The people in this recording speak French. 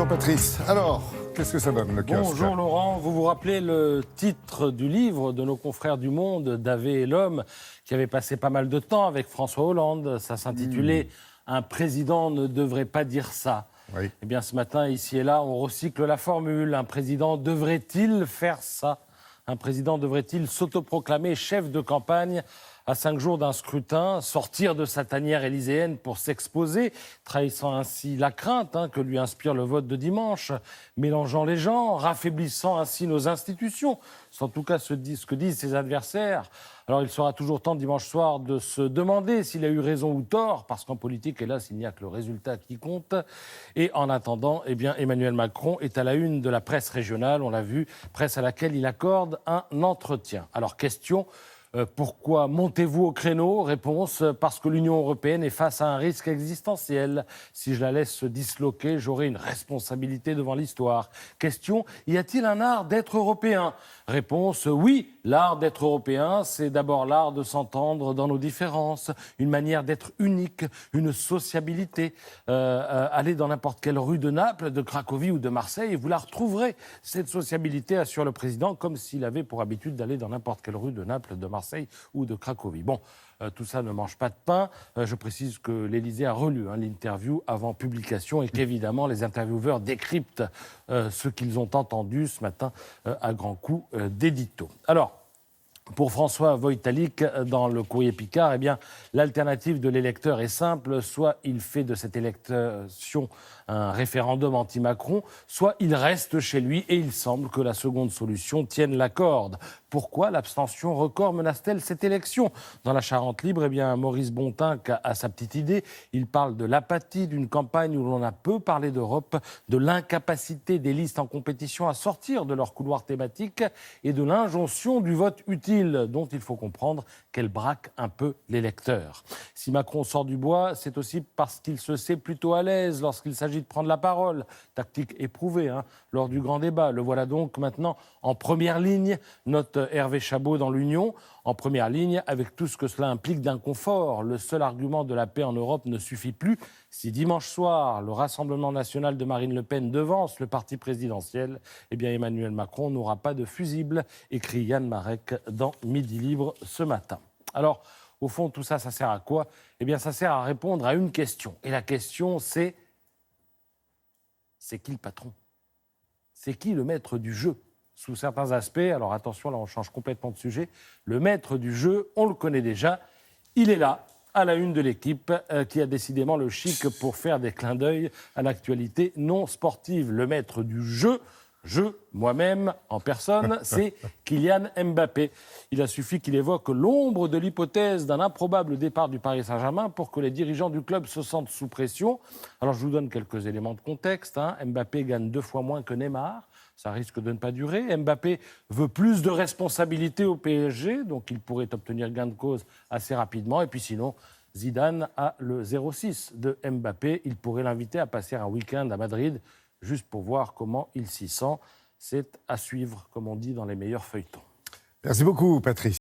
Bonjour Patrice. Alors, qu'est-ce que ça donne le kiosque ? Bonjour Laurent, vous vous rappelez le titre du livre de nos confrères du Monde, Davé et l'homme, qui avait passé pas mal de temps avec François Hollande. Ça s'intitulait « Un président ne devrait pas dire ça ». Oui. Eh bien ce matin, ici et là, on recycle la formule. Un président devrait-il faire ça ? Un président devrait-il s'autoproclamer chef de campagne à 5 jours d'un scrutin, sortir de sa tanière élyséenne pour s'exposer, trahissant ainsi la crainte que lui inspire le vote de dimanche, mélangeant les gens, raffaiblissant ainsi nos institutions, c'est en tout cas ce que disent ses adversaires. Alors il sera toujours temps dimanche soir de se demander s'il a eu raison ou tort, parce qu'en politique, hélas, il n'y a que le résultat qui compte. Et en attendant, eh bien, Emmanuel Macron est à la une de la presse régionale, on l'a vu, presse à laquelle il accorde un entretien. Alors question... Pourquoi montez-vous au créneau ? Réponse, parce que l'Union européenne est face à un risque existentiel. Si je la laisse se disloquer, j'aurai une responsabilité devant l'histoire. Question, y a-t-il un art d'être européen ? Réponse, oui, l'art d'être européen, c'est d'abord l'art de s'entendre dans nos différences, une manière d'être unique, une sociabilité. Allez dans n'importe quelle rue de Naples, de Cracovie ou de Marseille et vous la retrouverez. Cette sociabilité assure le président comme s'il avait pour habitude d'aller dans n'importe quelle rue de Naples, de Marseille ou de Cracovie. Bon, tout ça ne mange pas de pain. Je précise que l'Élysée a relu l'interview avant publication et qu'évidemment les intervieweurs décryptent ce qu'ils ont entendu ce matin à grands coups d'édito. Alors, pour François Voïtalik, dans le Courrier Picard, eh bien, l'alternative de l'électeur est simple. Soit il fait de cette élection un référendum anti-Macron, soit il reste chez lui et il semble que la seconde solution tienne la corde. Pourquoi l'abstention record menace-t-elle cette élection ? Dans la Charente libre, eh bien, Maurice Bontinck a sa petite idée. Il parle de l'apathie d'une campagne où l'on a peu parlé d'Europe, de l'incapacité des listes en compétition à sortir de leur couloir thématique et de l'injonction du vote utile, dont il faut comprendre qu'elle braque un peu l'électeur. Si Macron sort du bois, c'est aussi parce qu'il se sait plutôt à l'aise lorsqu'il s'agit de prendre la parole. Tactique éprouvée lors du grand débat. Le voilà donc maintenant en première ligne, note Hervé Chabot dans l'Union, en première ligne avec tout ce que cela implique d'inconfort. Le seul argument de la paix en Europe ne suffit plus. Si dimanche soir, le Rassemblement national de Marine Le Pen devance le parti présidentiel, eh bien Emmanuel Macron n'aura pas de fusible, écrit Yann Marek dans Midi Libre ce matin. Alors, au fond, tout ça, ça sert à quoi ? Eh bien, ça sert à répondre à une question. Et la question, c'est qui le patron ? C'est qui le maître du jeu ? Sous certains aspects, alors attention, là on change complètement de sujet, le maître du jeu, on le connaît déjà, il est là, à la une de l'équipe, qui a décidément le chic pour faire des clins d'œil à l'actualité non sportive. Le maître du jeu, moi-même, en personne, c'est Kylian Mbappé. Il a suffi qu'il évoque l'ombre de l'hypothèse d'un improbable départ du Paris Saint-Germain pour que les dirigeants du club se sentent sous pression. Alors je vous donne quelques éléments de contexte. Mbappé gagne 2 fois moins que Neymar. Ça risque de ne pas durer. Mbappé veut plus de responsabilités au PSG, donc il pourrait obtenir gain de cause assez rapidement. Et puis sinon, Zidane a le 06 de Mbappé. Il pourrait l'inviter à passer un week-end à Madrid, juste pour voir comment il s'y sent. C'est à suivre, comme on dit dans les meilleurs feuilletons. Merci beaucoup, Patrice.